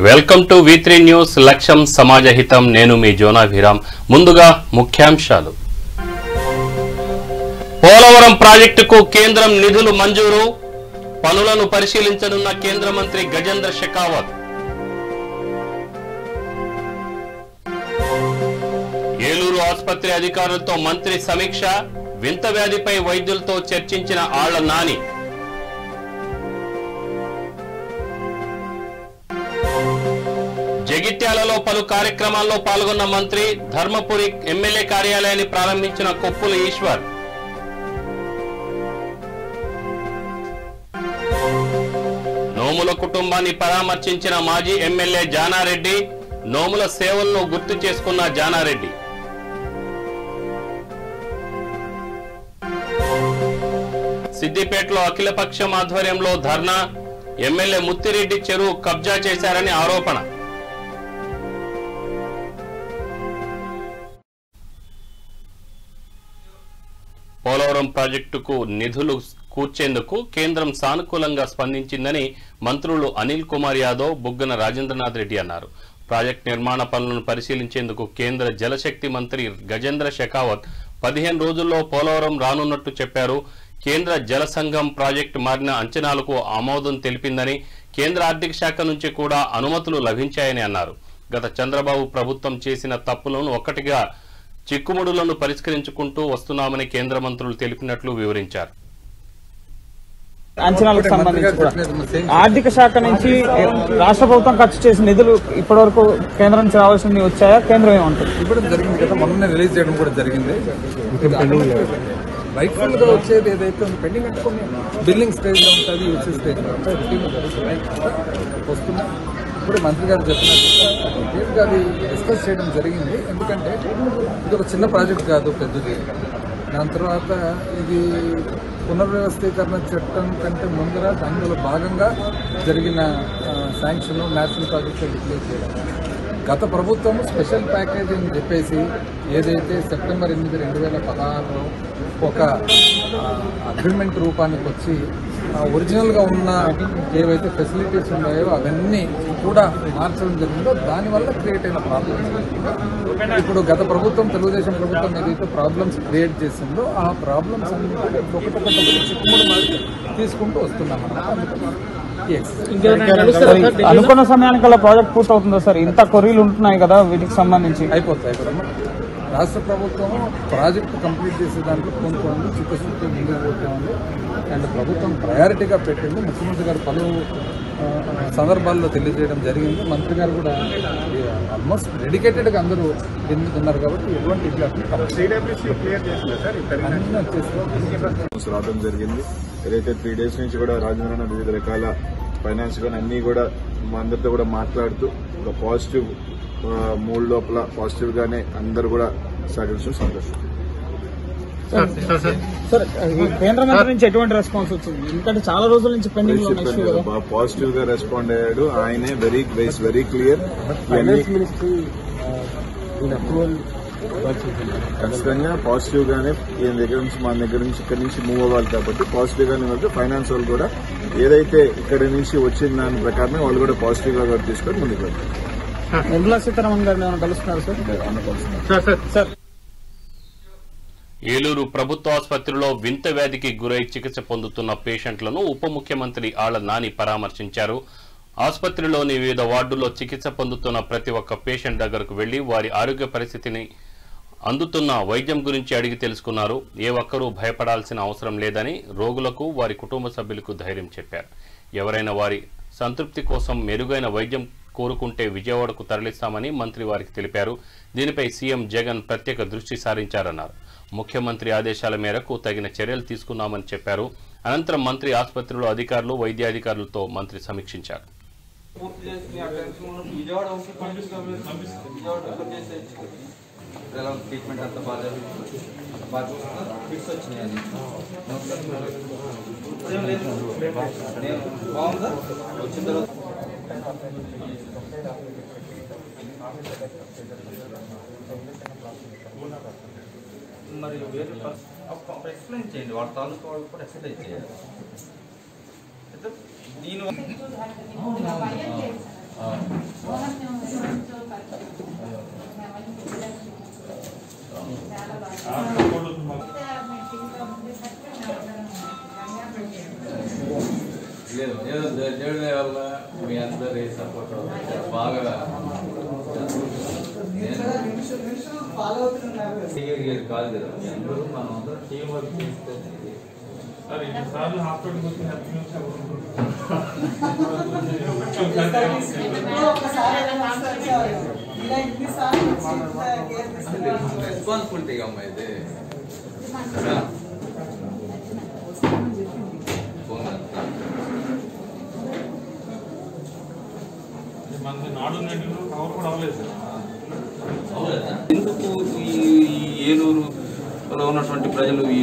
Welcome to V3 news లక్ష్యం సమాజహితం. నేను మీ జోనాభిరామ్. ముందుగా ముఖ్యాంశాలు. పోలవరం ప్రాజెక్టుకు కేంద్రం నిధులు మంజూరు. పనులను పరిశీలించనున్న కేంద్ర మంత్రి గజేంద్ర షెకావత్. ఏలూరు ఆసుపత్రి అధికారులతో మంత్రి సమీక్ష. వింత వ్యాధిపై వైద్యులతో చర్చించిన ఆళ్ల నాని. జగిత్యాలలో పలు కార్యక్రమాల్లో పాల్గొన్న మంత్రి. ధర్మపురి ఎమ్మెల్యే కార్యాలయాన్ని ప్రారంభించిన కొప్పుల ఈశ్వర్. నోముల కుటుంబాన్ని పరామర్శించిన మాజీ ఎమ్మెల్యే జానారెడ్డి. నోముల సేవలను గుర్తు చేసుకున్న జానారెడ్డి. సిద్దిపేటలో అఖిలపక్షం ఆధ్వర్యంలో ధర్నా. ఎమ్మెల్యే ముత్తిరెడ్డి చెరువు కబ్జా చేశారని ఆరోపణ. పోలవరం ప్రాజెక్టుకు నిధులు కూర్చేందుకు కేంద్రం సానుకూలంగా స్పందించిందని మంత్రులు అనిల్ కుమార్ యాదవ్, బుగ్గన రాజేంద్రనాథ్ రెడ్డి అన్నారు. ప్రాజెక్టు నిర్మాణ పనులను పరిశీలించేందుకు కేంద్ర జలశక్తి మంత్రి గజేంద్ర షెకావత్ 15 రోజుల్లో పోలవరం రానున్నట్టు చెప్పారు. కేంద్ర జల సంఘం ప్రాజెక్టు మారిన అంచనాలకు ఆమోదం తెలిపిందని, కేంద్ర ఆర్థిక శాఖ నుంచి కూడా అనుమతులు లభించాయని అన్నారు. గత చంద్రబాబు ప్రభుత్వం చేసిన తప్పులను ఒక్కటిగా చిక్కుముడులను పరిష్కరించుకుంటూ వస్తున్నామని కేంద్ర మంత్రులు తెలిపినట్లు వివరించారు. అంచనాలకు సంబంధించి ఆర్థిక శాఖ నుంచి రాష్ట్ర ప్రభుత్వం ఖర్చు చేసిన నిధులు ఇప్పటివరకు కేంద్రం నుంచి రావాల్సినవి వచ్చాయా? కేంద్రం ఏమంటుంది? ఇవ్వడం జరిగింది కదా, మొన్న రిలీజ్ చేయడం కూడా జరిగింది. రైట్ఫుల్ గా వచ్చేది ఏదైతే పెండింగ్ అంటే కొన్ని బిల్లింగ్ స్టేజ్ లో ఉంటుంది, యూసీ స్టేజ్ లో వస్తుంది. ఇప్పుడు మంత్రి గారు చెప్పినట్టు అది డిస్కస్ చేయడం జరిగింది. ఎందుకంటే ఇది ఒక చిన్న ప్రాజెక్ట్ కాదు, పెద్దది. దాని తర్వాత ఇది పునర్వ్యవస్థీకరణ చట్టం కంటే ముందర దానిలో భాగంగా జరిగిన శాంక్షన్ నేషనల్ ప్రాజెక్ట్ డిక్లేర్ చేయడం. గత ప్రభుత్వం స్పెషల్ ప్యాకేజ్ అని చెప్పేసి ఏదైతే సెప్టెంబర్ 8, 2016లో ఒక అగ్రిమెంట్ రూపానికి వచ్చి ఒరిజినల్గా ఉన్న ఏవైతే ఫెసిలిటీస్ ఉన్నాయో అవన్నీ కూడా మార్చడం జరిగిందో దానివల్ల క్రియేట్ అయిన ప్రాబ్లమ్స్. ఇప్పుడు గత ప్రభుత్వం, తెలుగుదేశం ప్రభుత్వం ఏదైతే ప్రాబ్లమ్స్ క్రియేట్ చేసిందో ఆ ప్రాబ్లమ్స్ అన్ని ఒకటొకటి చిక్కుముడు మాది తీసుకుంటూ వస్తున్నాం. అనుకున్న సమయానికల్లా ప్రాజెక్ట్ పూర్తవుతుందా సార్? ఇంత కొర్రీలు ఉంటున్నాయి కదా, వీటికి సంబంధించి అయిపోతాయి కదా. రాష్ట్ర ప్రభుత్వం ప్రాజెక్టు కంప్లీట్ చేసే దాంట్లో కొనుక్కోండి, చిత్తశుద్ధి ముందుకు పోతామండి. అండ్ ప్రభుత్వం ప్రయారిటీగా పెట్టింది. ముఖ్యమంత్రి గారు పలు సందర్భాల్లో తెలియజేయడం జరిగింది. మంత్రి గారు కూడా ఆల్మోస్ట్ డెడికేటెడ్గా అందరూ ఉన్నారు కాబట్టి ఎటువంటి రావడం జరిగింది. ఏదైతే 3 days నుంచి కూడా రాజేంద్రనాథ్ వివిధ రకాల ఫైనాన్స్ కానీ అన్ని కూడా మా అందరితో కూడా మాట్లాడుతూ ఒక పాజిటివ్ మూడ్ లోపల పాజిటివ్ గానే అందరూ కూడా సహకరించడం సంతోషం. కేంద్ర మంత్రి నుంచి ఎటువంటి రెస్పాన్స్ వచ్చింది? ఎందుకంటే చాలా రోజుల నుంచి పెండింగ్ బాగా పాజిటివ్ గా రెస్పాండ్ అయ్యాడు. ఆయనే వెరీ క్లియర్. ఖచ్చితంగా పాజిటివ్ గానే ఈయన దగ్గర నుంచి మన దగ్గర నుంచి ఇక్కడి నుంచి మూవ్ అవ్వాలి కాబట్టి పాజిటివ్ గానే వెళ్తే ఫైనాన్స్ వాళ్ళు కూడా ఏదైతే ఇక్కడి నుంచి వచ్చిన దాని ప్రకారమే వాళ్ళు కూడా పాజిటివ్ గా తీసుకొని ముందుకు వెళ్తారు. నిర్మలా సీతారామన్ గారిని కలుస్తున్నారు సార్? ఏలూరు ప్రభుత్వ ఆసుపత్రిలో వింత వ్యాధికి గురై చికిత్స పొందుతున్న పేషెంట్లను ఉప ముఖ్యమంత్రి ఆళ్ల నాని పరామర్శించారు. ఆసుపత్రిలోని వివిధ వార్డుల్లో చికిత్స పొందుతున్న ప్రతి ఒక్క పేషెంట్ దగ్గరకు వెళ్లి వారి ఆరోగ్య పరిస్థితిని, అందుతున్న వైద్యం గురించి అడిగి తెలుసుకున్నారు. ఏ ఒక్కరూ భయపడాల్సిన అవసరం లేదని రోగులకు, వారి కుటుంబ సభ్యులకు ధైర్యం చెప్పారు. ఎవరైనా వారి సంతృప్తి కోసం మెరుగైన వైద్యం కోరుకుంటే విజయవాడకు తరలిస్తామని మంత్రి వారికి తెలిపారు. దీనిపై సీఎం జగన్ ప్రత్యేక దృష్టి సారించారన్నారు. ముఖ్యమంత్రి ఆదేశాల మేరకు తగిన చర్యలు తీసుకున్నామని చెప్పారు. అనంతరం మంత్రి ఆసుపత్రిలో అధికారులు, వైద్యాధికారులతో మంత్రి సమీక్షించారు. మరి వేరే ఎక్స్ప్లెయిన్ చేయండి, వాళ్ళ తాలూకు వాళ్ళు కూడా ఎక్సర్సైజ్ చేయాలి. దీని లేదు దేవుడి వల్ల మీ అందరి సపోర్ట్ బాగా కాదు కదా అందరూ మనం అందరం టీం వర్క్ చేస్తే రెస్పాన్సిబిలిటీగా అమ్మా ఇది ఎందుకు ఈ ఏలూరులో ఉన్నటువంటి ప్రజలు ఈ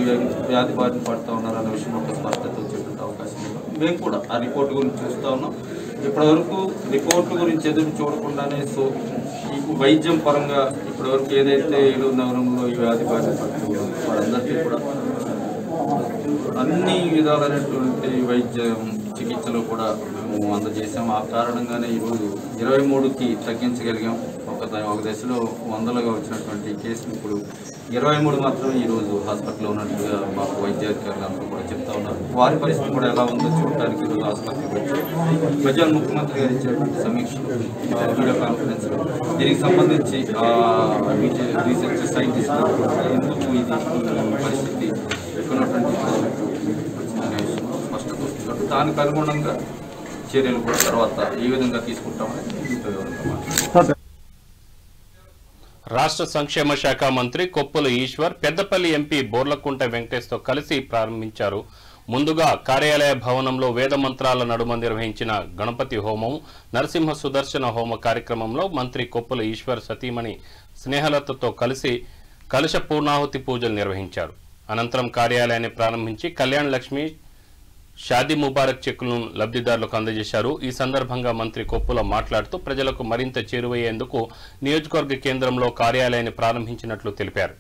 వ్యాధి బారిన పడుతూ ఉన్నారు అనే విషయం ఒక స్పష్టత వచ్చేటువంటి అవకాశం ఉంది. మేము కూడా ఆ రిపోర్ట్ గురించి చూస్తూ ఉన్నాం. ఇప్పటివరకు రిపోర్టు గురించి ఎదురు చూడకుండానే ఈ వైద్యం పరంగా ఇప్పటివరకు ఏదైతే ఏలూరు నగరంలో ఈ వ్యాధి బారిన పడుతున్నారో వారందరికీ కూడా అన్ని విధాలైనటువంటి వైద్యం చికిత్సలు కూడా మేము అందజేసాం. ఆ కారణంగానే ఈరోజు 23కి తగ్గించగలిగాం. ఒక దశలో వందలుగా వచ్చినటువంటి కేసులు ఇప్పుడు 23 మాత్రం ఈరోజు హాస్పిటల్లో ఉన్నట్టుగా మాకు వైద్యాధికారులు అందరూ కూడా చెప్తా ఉన్నారు. వారి పరిస్థితి కూడా ఎలా ఉందో చూడటానికి ఈరోజు హాస్పిటల్కి వచ్చి ప్రజలు ముఖ్యమంత్రి గారు ఇచ్చేటువంటి సమీక్షలు వీడియో కాన్ఫరెన్స్లో దీనికి సంబంధించి రీసెర్చ్ సైంటిస్టులు ఎందుకు ఇది పరిస్థితి ఎక్కున్నటువంటి వచ్చిందనే విషయం స్పష్టత వస్తుంది. దానికి అనుగుణంగా చర్యలు కూడా తర్వాత ఏ విధంగా తీసుకుంటామని రాష్ట్ర సంక్షేమ శాఖ మంత్రి కొప్పుల ఈశ్వర్ పెద్దపల్లి ఎంపీ బోర్లకుంట వెంకటేష్తో కలిసి ప్రారంభించారు. ముందుగా కార్యాలయ భవనంలో వేద మంత్రాల నడుమ నిర్వహించిన గణపతి హోమం, నరసింహ సుదర్శన హోమ కార్యక్రమంలో మంత్రి కొప్పుల ఈశ్వర్ సతీమణి స్నేహలతతో కలిసి కలశ పూర్ణాహుతి పూజలు నిర్వహించారు. అనంతరం కార్యాలయాన్ని ప్రారంభించి కళ్యాణ లక్ష్మి షాదీ ముబారక్ చెక్కులను లబ్ధిదారులకు అందజేశారు. ఈ సందర్భంగా మంత్రి కొప్పుల మాట్లాడుతూ ప్రజలకు మరింత చేరువయ్యేందుకు నియోజకవర్గ కేంద్రంలో కార్యాలయాన్ని ప్రారంభించినట్లు తెలిపారు.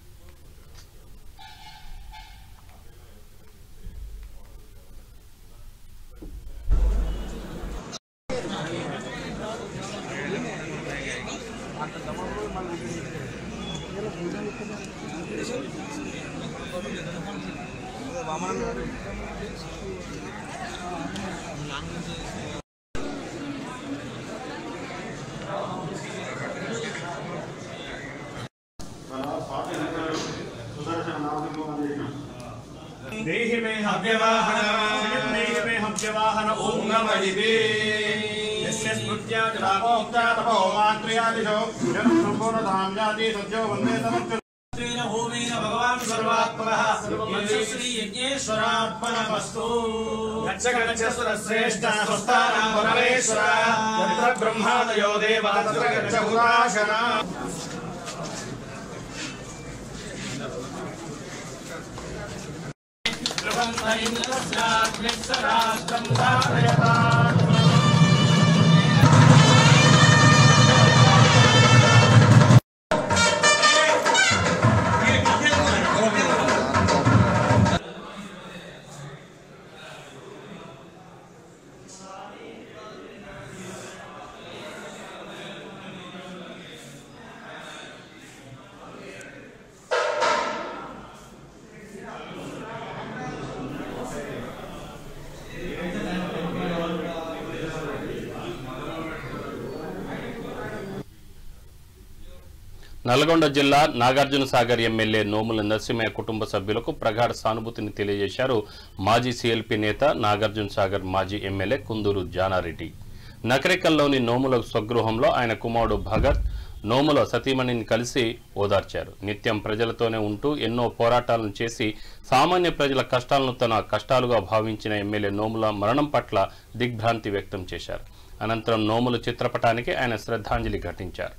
देहि मे हव्यवाहन ओम नमः शिवे यस्य स्मृत्या जलामोक्ता तपो मात्र्यादिशो जनं संपूर्णधाम जाति सज्जो वन्दे तमच्चेन होमेन भगवान् सर्वात्मनः श्री यज्ञेश्वरात्मनमस्तु गच्छ गच्छ सुरश्रेष्ठा सुस्तानां परमेश्वर यत्र ब्रह्मादयो देवा तत्र गच्छ हुताशना నల్గొండ జిల్లా నాగార్జున సాగర్ ఎమ్మెల్యే నోముల నరసింహయ్య కుటుంబ సభ్యులకు ప్రగాఢ సానుభూతిని తెలియజేశారు మాజీ సీఎల్పీ నేత నాగార్జున సాగర్ మాజీ ఎమ్మెల్యే కుందూరు జానారెడ్డి. నకరికల్లోని నోముల స్వగృహంలో ఆయన కుమారుడు భగత్ నోముల సతీమణిని కలిసి ఓదార్చారు. నిత్యం ప్రజలతోనే ఉంటూ ఎన్నో పోరాటాలను చేసి సామాన్య ప్రజల కష్టాలను తన కష్టాలుగా భావించిన ఎమ్మెల్యే నోముల మరణం పట్ల దిగ్భ్రాంతి వ్యక్తం చేశారు. అనంతరం నోముల చిత్రపటానికి ఆయన శ్రద్ధాంజలి ఘటించారు.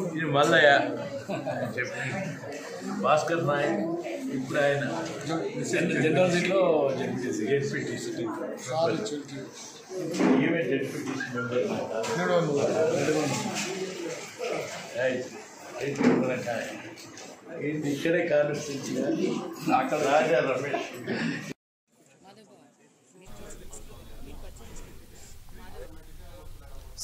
అన్ని మల్లయ్య భాస్కర్ నాయక్ ఇప్పుడు ఆయన జనరల్లో ఇక్కడే కాన్స్టిట్యూన్సీ అక్కడ రాజా రమేష్.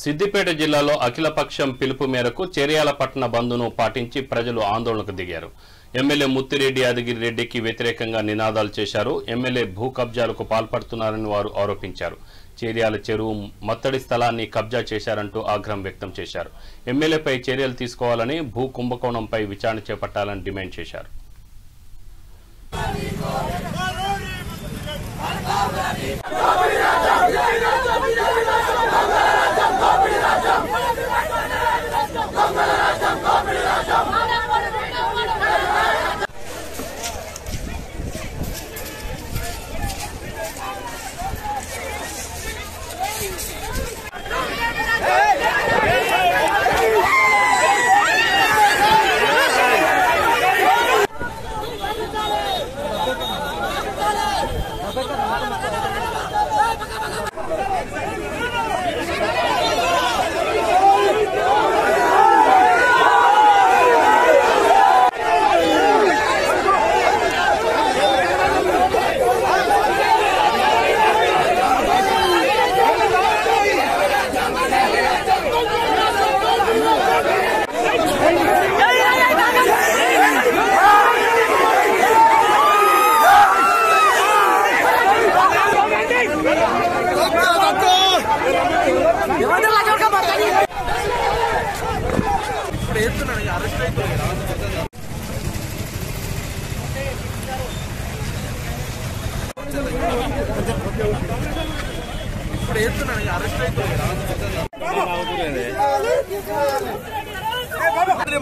సిద్దిపేట జిల్లాలో అఖిలపక్షం పిలుపు మేరకు చేర్యాల పట్టణ బంద్ను పాటించి ప్రజలు ఆందోళనకు దిగారు. ఎమ్మెల్యే ముత్తిరెడ్డి యాదగిరి రెడ్డికి వ్యతిరేకంగా నినాదాలు చేశారు. ఎమ్మెల్యే భూ కబ్జాలకు పాల్పడుతున్నారని వారు ఆరోపించారు. చేర్యాల చెరువు మత్తడి స్థలాన్ని కబ్జా చేశారంటూ ఆగ్రహం వ్యక్తం చేశారు. ఎమ్మెల్యేపై చర్యలు తీసుకోవాలని, భూ కుంభకోణంపై విచారణ చేపట్టాలని డిమాండ్ చేశారు.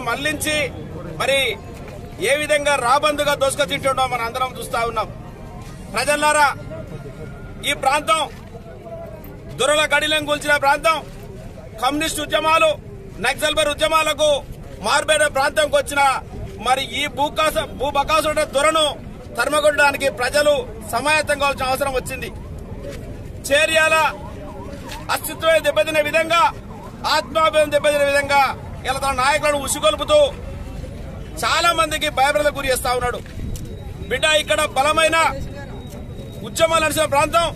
మళ్లించి మరి ఏ విధంగా రాబందుగా దోసుక తింటుండో మనం అందరం చూస్తా ఉన్నాం. ప్రజలారా, ఈ ప్రాంతం దురల గడిలను కూల్చిన ప్రాంతం, కమ్యూనిస్ట్ ఉద్యమాలు, నక్సల్బర్ ఉద్యమాలకు మార్బేడ ప్రాంతంకి వచ్చిన మరి ఈ భూ బకాసుడ దొరను తరమగొట్టడానికి ప్రజలు సమాయత్తం కావాల్సిన అవసరం వచ్చింది. చేర్యాల అస్తిత్వం దెబ్బతిన విధంగా, ఆత్మాభిమానం దెబ్బతిన విధంగా ఇలా తన నాయకులను ఉసిగొల్పుతూ చాలా మందికి భయభ్రాంతులకు గురి చేస్తా ఉన్నాడు. బిడ్డ, ఇక్కడ బలమైన ఉద్యమాలు నడిచిన ప్రాంతం,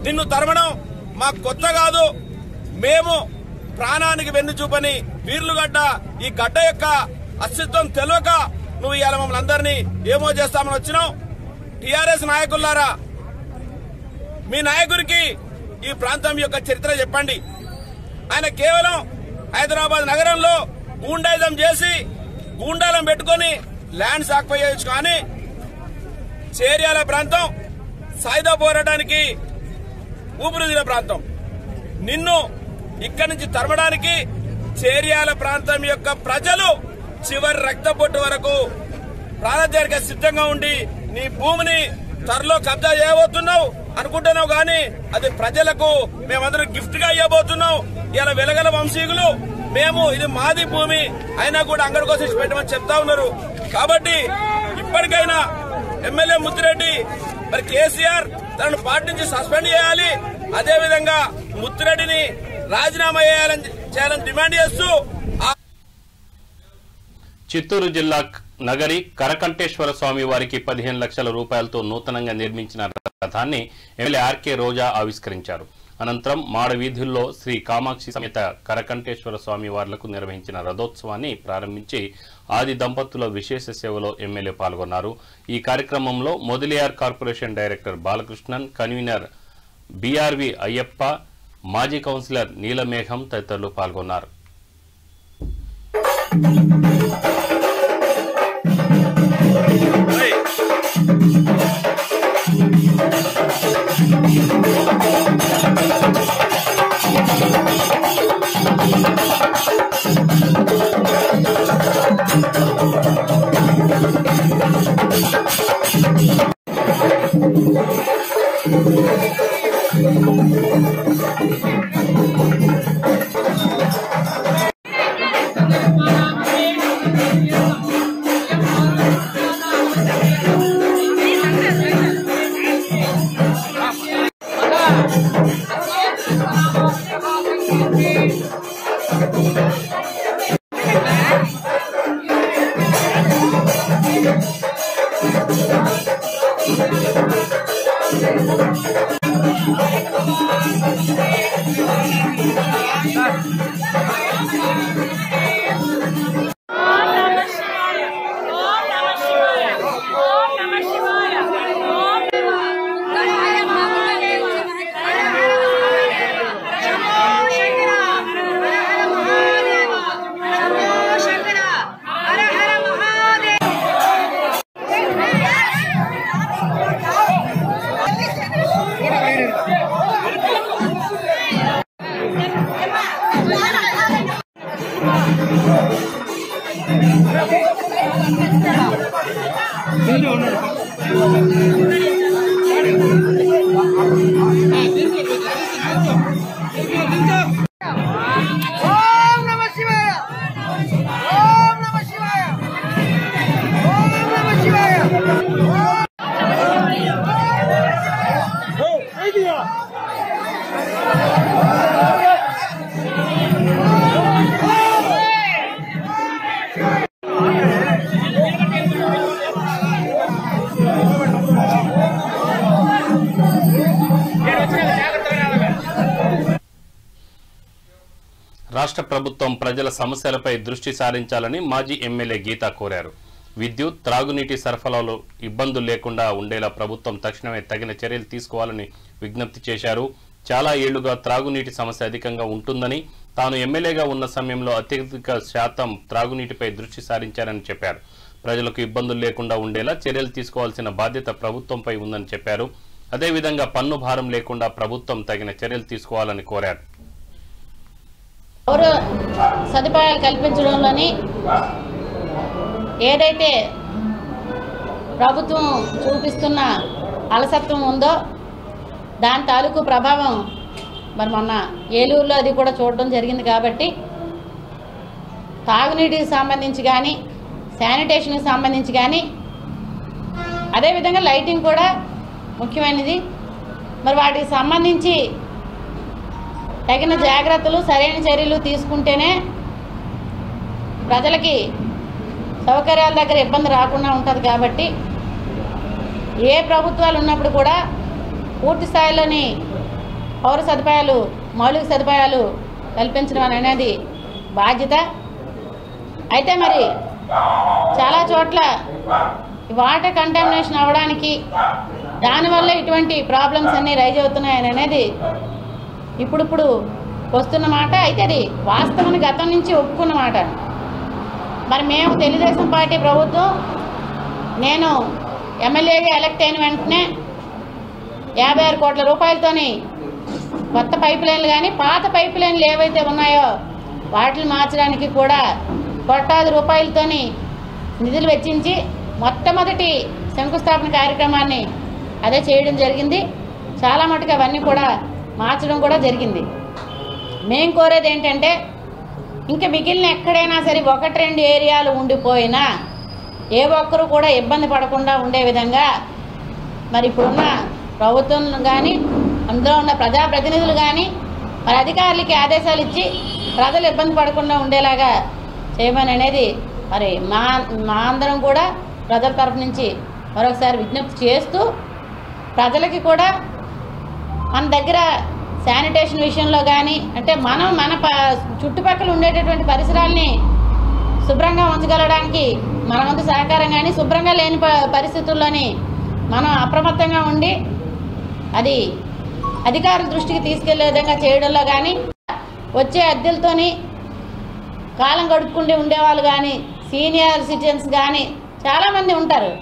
నిన్ను తరమడం మాకు కొత్త కాదు. మేము ప్రాణానికి వెన్ను చూపని వీర్లుగడ్డ ఈ గడ్డ యొక్క అస్తిత్వం తెలియక నువ్వు ఇవాళ మమ్మల్ని అందరినీ ఏమో చేస్తామని వచ్చినావు. టీఆర్ఎస్ నాయకులారా, మీ నాయకుడికి ఈ ప్రాంతం యొక్క చరిత్ర చెప్పండి. ఆయన కేవలం హైదరాబాద్ నగరంలో గూండాయిజం చేసి గూండాలను పెట్టుకుని ల్యాండ్ సాక్పై చేయొచ్చు, కానీ చేర్యాల ప్రాంతం సాయుధ పోరాటానికి ఊపిరిదిన ప్రాంతం. నిన్ను ఇక్కడి నుంచి తరమడానికి చేర్యాల ప్రాంతం యొక్క ప్రజలు చివరి రక్తపొట్టు వరకు ప్రాణత్యాగ సిద్ధంగా ఉండి నీ భూమిని త్వరలో కబ్జా చేయబోతున్నావు అనుకుంటున్నావు, కానీ అది ప్రజలకు మేమందరం గిఫ్ట్ గా ఇవ్వబోతున్నాం. ఇలా వెలగల వంశీకులు మేము ఇది మాది భూమి అయినా కూడా అంగడి కోసం పెట్టమని చెప్తా ఉన్నారు. కాబట్టి ఇప్పటికైనా ఎమ్మెల్యే ముత్తిరెడ్డి మరి కేసీఆర్ తనను పార్టీ నుంచి సస్పెండ్ చేయాలి, అదేవిధంగా ముత్తిరెడ్డిని రాజీనామా చేయాలని డిమాండ్ చేస్తూ చిత్తూరు జిల్లా నగరి కరకంఠేశ్వర స్వామి వారికి 15 లక్షల రూపాయలతో నూతనంగా నిర్మించిన రథాన్ని ఎమ్మెల్యే ఆర్కే రోజా ఆవిష్కరించారు. అనంతరం మాడ వీధుల్లో శ్రీ కామాక్షి సమేత కరకంఠేశ్వర స్వామి వార్లకు నిర్వహించిన రథోత్సవాన్ని ప్రారంభించి ఆది దంపతుల విశేష సేవలో ఎమ్మెల్యే పాల్గొన్నారు. ఈ కార్యక్రమంలో Mudaliar corporation director Balakrishnan, convener BRV Ayyappa, మాజీ కౌన్సిలర్ నీలమేఘం తదితరులు పాల్గొన్నారు. రాష్ట్ర ప్రభుత్వం ప్రజల సమస్యలపై దృష్టి సారించాలని మాజీ ఎమ్మెల్యే గీతా కోరారు. విద్యుత్, త్రాగునీటి సరఫరాలో ఇబ్బందులు లేకుండా ఉండేలా ప్రభుత్వం తక్షణమే తగిన చర్యలు తీసుకోవాలని విజ్ఞప్తి చేశారు. చాలా ఏళ్లుగా త్రాగునీటి సమస్య అధికంగా ఉంటుందని, తాను ఎమ్మెల్యేగా ఉన్న సమయంలో అత్యధిక శాతం త్రాగునీటిపై దృష్టి సారించారని చెప్పారు. ప్రజలకు ఇబ్బందులు లేకుండా ఉండేలా చర్యలు తీసుకోవాల్సిన బాధ్యత ప్రభుత్వంపై ఉందని చెప్పారు. అదేవిధంగా పన్ను భారం లేకుండా ప్రభుత్వం తగిన చర్యలు తీసుకోవాలని కోరారు. పౌర సదుపాయాలు కల్పించడంలోని ఏదైతే ప్రభుత్వం చూపిస్తున్న అలసత్వం ఉందో దాని తాలూకు ప్రభావం మరి మొన్న ఏలూరులో అది కూడా చూడడం జరిగింది. కాబట్టి తాగునీటికి సంబంధించి కానీ, శానిటేషన్కి సంబంధించి కానీ, అదేవిధంగా లైటింగ్ కూడా ముఖ్యమైనది. మరి వాటికి సంబంధించి తగిన జాగ్రత్తలు, సరైన చర్యలు తీసుకుంటేనే ప్రజలకి సౌకర్యాల దగ్గర ఇబ్బంది రాకుండా ఉంటుంది. కాబట్టి ఏ ప్రభుత్వాలు ఉన్నప్పుడు కూడా పూర్తి స్థాయిలోని పౌర సదుపాయాలు, మౌలిక సదుపాయాలు కల్పించడం అనేది బాధ్యత. అయితే మరి చాలా చోట్ల వాటర్ కంటామినేషన్ అవ్వడానికి, దానివల్ల ఇటువంటి ప్రాబ్లమ్స్ అన్నీ రైజ్ అవుతున్నాయని అనేది ఇప్పుడు వస్తున్న మాట. అయితే అది వాస్తవాన్ని గతం నుంచి ఒప్పుకున్న మాట. మరి మేము తెలుగుదేశం పార్టీ ప్రభుత్వం, నేను ఎమ్మెల్యేగా ఎలక్ట్ అయిన వెంటనే 56 కోట్ల రూపాయలతోని కొత్త పైప్ లైన్లు కానీ, పాత పైప్ లైన్లు ఏవైతే ఉన్నాయో వాటిని మార్చడానికి కూడా కోట్లాది రూపాయలతోని నిధులు వెచ్చించి మొట్టమొదటి శంకుస్థాపన కార్యక్రమాన్ని అదే చేయడం జరిగింది. చాలా మటుకు అవన్నీ కూడా మార్చడం కూడా జరిగింది. మేము కోరేది ఏంటంటే, ఇంకా మిగిలిన ఎక్కడైనా సరే 1-2 ఏరియాలు ఉండిపోయినా ఏ ఒక్కరు కూడా ఇబ్బంది పడకుండా ఉండే విధంగా మరి ఇప్పుడున్న ప్రభుత్వం కానీ, అందులో ఉన్న ప్రజాప్రతినిధులు కానీ మరి అధికారులకి ఆదేశాలు ఇచ్చి ప్రజలు ఇబ్బంది పడకుండా ఉండేలాగా చేయమని అనేది మరి మా అందరం కూడా ప్రజల తరఫు నుంచి మరొకసారి విజ్ఞప్తి చేస్తూ, ప్రజలకి కూడా మన దగ్గర శానిటేషన్ విషయంలో కానీ, అంటే మన చుట్టుపక్కల ఉండేటటువంటి పరిసరాలని శుభ్రంగా ఉంచగలడానికి మన వంతు సహకారం కానీ, శుభ్రంగా లేని పరిస్థితుల్లోని మనం అప్రమత్తంగా ఉండి అది అధికారుల దృష్టికి తీసుకెళ్లే విధంగా చేయడంలో కానీ, వచ్చే అద్దెలతోని కాలం గడుపుకుంటూ ఉండేవాళ్ళు కానీ, సీనియర్ సిటిజన్స్ కానీ చాలామంది ఉంటారు.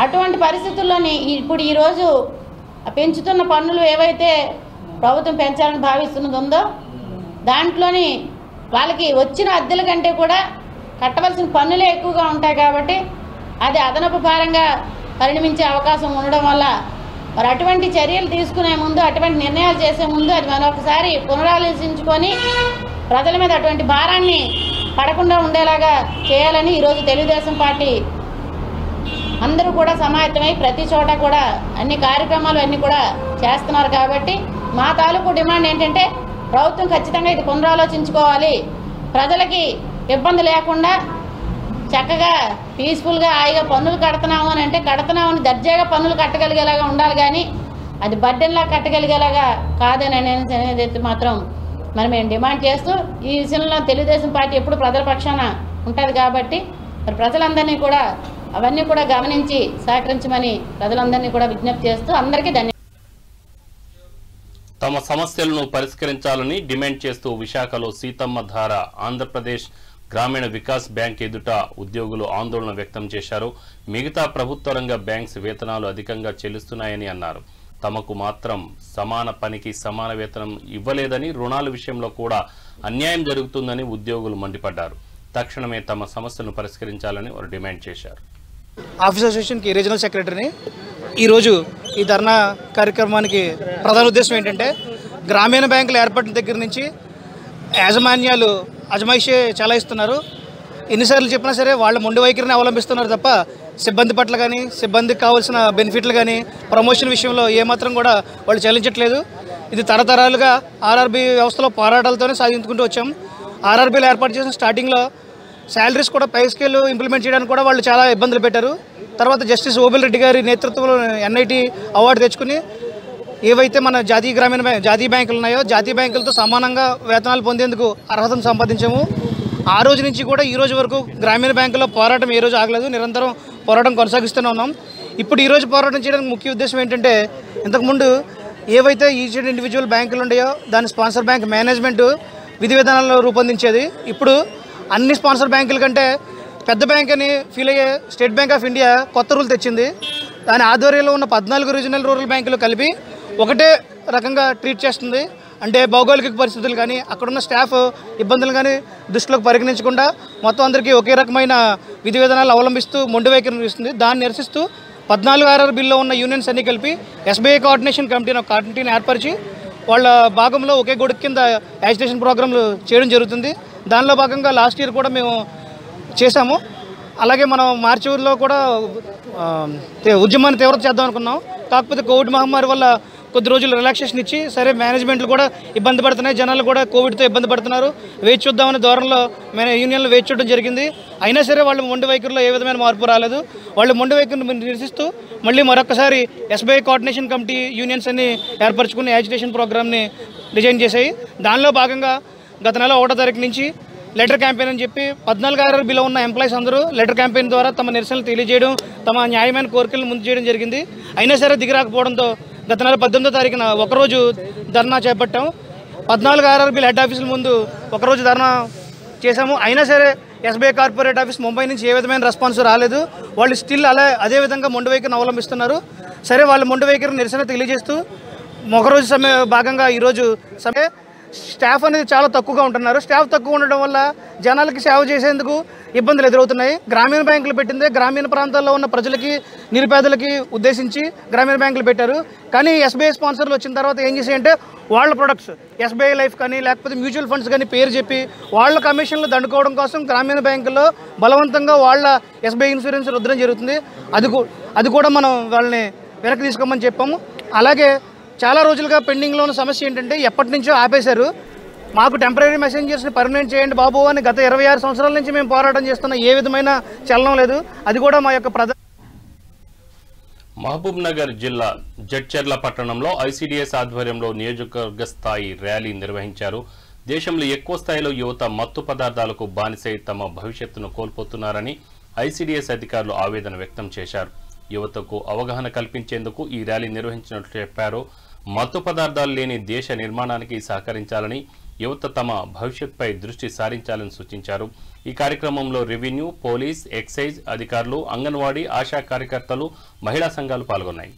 అటువంటి పరిస్థితుల్లోని ఇప్పుడు ఈరోజు పెంచుతున్న పన్నులు ఏవైతే ప్రభుత్వం పెంచాలని భావిస్తున్నది ఉందో దాంట్లోని వాళ్ళకి వచ్చిన అద్దెల కంటే కూడా కట్టవలసిన పన్నులే ఎక్కువగా ఉంటాయి. కాబట్టి అది అదనపు భారంగా పరిణమించే అవకాశం ఉండడం వల్ల మరి అటువంటి చర్యలు తీసుకునే ముందు, అటువంటి నిర్ణయాలు చేసే ముందు అది మరొకసారి పునరాలోచించుకొని ప్రజల మీద అటువంటి భారాన్ని పడకుండా ఉండేలాగా చేయాలని ఈరోజు తెలుగుదేశం పార్టీ అందరూ కూడా సమాయత్తమై ప్రతి చోట కూడా అన్ని కార్యక్రమాలు అన్నీ కూడా చేస్తున్నారు. కాబట్టి మా తాలూకు డిమాండ్ ఏంటంటే, ప్రభుత్వం ఖచ్చితంగా ఇది పునరాలోచించుకోవాలి. ప్రజలకి ఇబ్బంది లేకుండా చక్కగా పీస్ఫుల్గా హాయిగా పన్నులు కడుతున్నాము అని అంటే కడుతున్నామని దర్జాగా పన్నులు కట్టగలిగేలాగా ఉండాలి. కానీ అది బర్డెన్లా కట్టగలిగేలాగా కాదని అనేది మాత్రం మరి మేము డిమాండ్ చేస్తూ, ఈ విషయంలో తెలుగుదేశం పార్టీ ఎప్పుడు ప్రజల పక్షాన ఉంటుంది. కాబట్టి మరి ప్రజలందరినీ కూడా అవన్నీ కూడా గమనించి సహకరించమని ప్రజలందరినీ కూడా విజ్ఞప్తి చేస్తూ అందరికీ తమ సమస్యలను పరిష్కరించాలని డిమాండ్ చేస్తూ విశాఖలో సీతమ్మ ధార ఆంధ్రప్రదేశ్ గ్రామీణ వికాస్ బ్యాంక్ ఎదుట ఉద్యోగులు ఆందోళన వ్యక్తం చేశారు. మిగతా ప్రభుత్వ రంగ బ్యాంక్స్ వేతనాలు అధికంగా చెల్లిస్తున్నాయని అన్నారు. తమకు మాత్రం సమాన పనికి సమాన వేతనం ఇవ్వలేదని, రుణాల విషయంలో కూడా అన్యాయం జరుగుతుందని ఉద్యోగులు మండిపడ్డారు. తక్షణమే తమ సమస్యలను పరిష్కరించాలని వారు డిమాండ్ చేశారు. ఆఫీస్ అసోసియేషన్కి రీజనల్ సెక్రటరీని. ఈరోజు ఈ ధర్నా కార్యక్రమానికి ప్రధాన ఉద్దేశం ఏంటంటే, గ్రామీణ బ్యాంకుల ఏర్పాటు దగ్గర నుంచి యాజమాన్యాలు అజమాయిషీ చలాయిస్తున్నారు. ఎన్నిసార్లు చెప్పినా సరే వాళ్ళ మొండి వైఖరిని అవలంబిస్తున్నారు తప్ప సిబ్బంది పట్ల కానీ, సిబ్బందికి కావాల్సిన బెనిఫిట్లు కానీ, ప్రమోషన్ విషయంలో ఏమాత్రం కూడా వాళ్ళు చెల్లించట్లేదు. ఇది తరతరాలుగా ఆర్ఆర్బీ వ్యవస్థలో పోరాటాలతోనే సాధించుకుంటూ వచ్చాం. ఆర్ఆర్బీలో ఏర్పాటు చేసిన స్టార్టింగ్లో శాలరీస్ కూడా పై స్కేల్ ఇంప్లిమెంట్ చేయడానికి కూడా వాళ్ళు చాలా ఇబ్బందులు పెట్టారు. తర్వాత జస్టిస్ ఓబిల్ రెడ్డి గారి నేతృత్వంలో ఎన్ఐటి అవార్డు తెచ్చుకుని ఏవైతే మన జాతీయ బ్యాంకులు ఉన్నాయో జాతీయ బ్యాంకులతో సమానంగా వేతనాలు పొందేందుకు అర్హతను సంపాదించాము. ఆ రోజు నుంచి కూడా ఈ రోజు వరకు గ్రామీణ బ్యాంకుల్లో పోరాటం ఏ రోజు ఆగలేదు. నిరంతరం పోరాటం కొనసాగిస్తూనే ఉన్నాం. ఇప్పుడు ఈరోజు పోరాటం చేయడానికి ముఖ్య ఉద్దేశం ఏంటంటే, ఇంతకుముందు ఏవైతే ఈచ్ ఇండివిజువల్ బ్యాంకులు ఉన్నాయో దాని స్పాన్సర్ బ్యాంక్ మేనేజ్మెంట్ విధి విధానాలను రూపొందించేది. ఇప్పుడు అన్ని స్పాన్సర్ బ్యాంకుల కంటే పెద్ద బ్యాంక్ అని ఫీల్ అయ్యే స్టేట్ బ్యాంక్ ఆఫ్ ఇండియా కొత్త రూల్ తెచ్చింది. దాని ఆధ్వర్యంలో ఉన్న 14 రీజనల్ రూరల్ బ్యాంకులు కలిపి ఒకటే రకంగా ట్రీట్ చేస్తుంది. అంటే భౌగోళిక పరిస్థితులు కానీ, అక్కడున్న స్టాఫ్ ఇబ్బందులు కానీ దృష్టిలోకి పరిగణించకుండా మొత్తం అందరికీ ఒకే రకమైన విధి విధానాలు అవలంబిస్తూ మొండి వైఖరిని ఇస్తుంది. దాన్ని నిరసిస్తూ 14 ఆర్ఆర్బీలో ఉన్న యూనియన్స్ అన్ని కలిపి ఎస్బీఐ కోఆర్డినేషన్ కమిటీని ఏర్పరిచి వాళ్ళ భాగంలో ఒకే గొడుగు కింద యాజిటేషన్ ప్రోగ్రాంలు చేయడం జరుగుతుంది. దానిలో భాగంగా లాస్ట్ ఇయర్ కూడా మేము చేశాము. అలాగే మనం మార్చి ఊరిలో కూడా ఉద్యమాన్ని తీవ్రత చేద్దాం అనుకున్నాం. కాకపోతే కోవిడ్ మహమ్మారి వల్ల కొద్ది రోజులు రిలాక్సేషన్ ఇచ్చి, సరే మేనేజ్మెంట్లు కూడా ఇబ్బంది పడుతున్నాయి, జనాలు కూడా కోవిడ్తో ఇబ్బంది పడుతున్నారు, వేచి చూద్దామనే ధోరణిలో యూనియన్లు వేచి చూడడం జరిగింది. అయినా సరే వాళ్ళు మొండి వైఖరిలో ఏ విధమైన మార్పు రాలేదు. వాళ్ళు మొండి వైఖరిని నిరసిస్తూ మళ్ళీ మరొకసారి ఎస్బీఐ కోఆర్డినేషన్ కమిటీ యూనియన్స్ అన్ని ఏర్పరచుకుని యాజిటేషన్ ప్రోగ్రామ్ని డిజైన్ చేశాయి. దానిలో భాగంగా గత నెల 1వ తారీఖు నుంచి లెటర్ క్యాంపెయిన్ అని చెప్పి 14 ఆర్ఆర్బీలో ఉన్న ఎంప్లాయీస్ అందరూ లెటర్ క్యాంపెయిన్ ద్వారా తమ నిరసనలు తెలియజేయడం, తమ న్యాయమైన కోరికలను ముందు చేయడం జరిగింది. అయినా సరే దిగిరాకపోవడంతో గత నెల 18వ తారీఖున ఒకరోజు ధర్నా చేపట్టాం. 14 ఆర్ఆర్బీల హెడ్ ఆఫీసుల ముందు ఒకరోజు ధర్నా చేశాము. అయినా సరే ఎస్బీఐ కార్పొరేట్ ఆఫీస్ ముంబై నుంచి ఏ విధమైన రెస్పాన్స్ రాలేదు. వాళ్ళు స్టిల్ అదే విధంగా మొండి వైఖరిని అవలంబిస్తున్నారు. సరే వాళ్ళ మొండి వైఖరిని నిరసన తెలియజేస్తూ ఒకరోజు భాగంగా ఈరోజు స్టాఫ్ అనేది చాలా తక్కువగా ఉంటున్నారు. స్టాఫ్ తక్కువ ఉండడం వల్ల జనాలకి సేవ చేసేందుకు ఇబ్బందులు ఎదురవుతున్నాయి. గ్రామీణ బ్యాంకులు పెట్టిందే గ్రామీణ ప్రాంతాల్లో ఉన్న ప్రజలకి, నిరుపేదలకి ఉద్దేశించి గ్రామీణ బ్యాంకులు పెట్టారు. కానీ ఎస్బీఐ స్పాన్సర్లు వచ్చిన తర్వాత ఏం చేసాయంటే, వాళ్ళ ప్రొడక్ట్స్ ఎస్బీఐ లైఫ్ కానీ లేకపోతే మ్యూచువల్ ఫండ్స్ కానీ పేరు చెప్పి వాళ్ళ కమిషన్లు దండుకోవడం కోసం గ్రామీణ బ్యాంకుల్లో బలవంతంగా వాళ్ళ ఎస్బీఐ ఇన్సూరెన్స్ రుద్దడం జరుగుతుంది. అది కూడా మనం వాళ్ళని వెనక్కి తీసుకోమని చెప్పాము. అలాగే చాలా రోజులుగా పెండింగ్లో ఉన్న సమస్య ఏంటంటే, ఎప్పటి నుంచో ఆపేశారు. మాకు టెంపరీ మెసెంజర్స్ని పర్మనెంట్ చేయండి బాబు అని గత 26 సంవత్సరాల నుంచి మేము పోరాటం చేస్తున్న ఏ విధమైన చలనం లేదు. అది కూడా మా యొక్క మహబూబ్ నగర్ జిల్లా జడ్చర్ల పట్టణంలో ఐసీడీఎస్ ఆధ్వర్యంలో నియోజకవర్గ స్థాయి ర్యాలీ నిర్వహించారు. దేశంలో ఎక్కువ స్థాయిలో యువత మత్తు పదార్థాలకు బానిసై తమ భవిష్యత్తును కోల్పోతున్నారని ఐసీడీఎస్ అధికారులు ఆవేదన వ్యక్తం చేశారు. యువతకు అవగాహన కల్పించేందుకు ఈ ర్యాలీ నిర్వహించినట్లు చెప్పారు. మత్తు పదార్థాలు లేని దేశ నిర్మాణానికి సహకరించాలని, యువత తమ భవిష్యత్పై దృష్టి సారించాలని సూచించారు. ఈ కార్యక్రమంలో రెవెన్యూ, పోలీస్, ఎక్సైజ్ అధికారులు, అంగన్వాడీ, ఆశా కార్యకర్తలు, మహిళా సంఘాలు పాల్గొన్నాయి.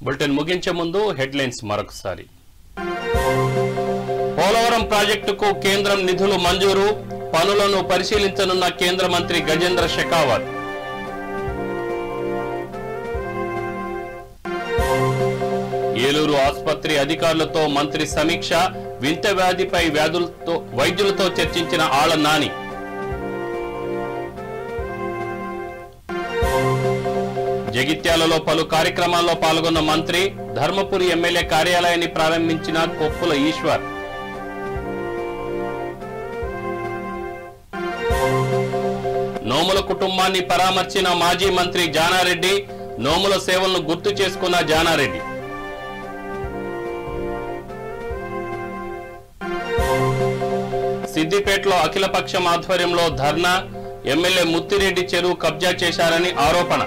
బులెటిన్ ముగించే ముందు హెడ్లైన్స్ మరొకసారి. పోలవరం ప్రాజెక్టుకు కేంద్రం నిధులు మంజూరు, పనులను పరిశీలించనున్న కేంద్ర మంత్రి గజేంద్ర షెకావత్. ఏలూరు ఆసుపత్రి అధికారులతో మంత్రి సమీక్ష, వింత వ్యాధిపై వైద్యులతో చర్చించిన ఆళ్ల నాని. జగిత్యాలలో పలు కార్యక్రమాల్లో పాల్గొన్న మంత్రి, ధర్మపురి ఎమ్మెల్యే కార్యాలయాన్ని ప్రారంభించిన కొప్పుల ఈశ్వర్. నోముల కుటుంబాన్ని పరామర్శించిన మాజీ మంత్రి జానారెడ్డి, నోముల సేవలను గుర్తు చేసుకున్న జానారెడ్డి. సిద్దిపేటలో అఖిలపక్షం ఆధ్వర్యంలో ధర్నా, ఎమ్మెల్యే ముత్తిరెడ్డి చెరువు కబ్జా చేశారని ఆరోపణ.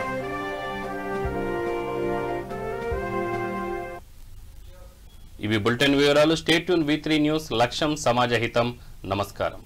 ఇవి బులెటిన్ వివరాలు. Stay tune V3 news. లక్ష్యం సమాజ హితం. నమస్కారం.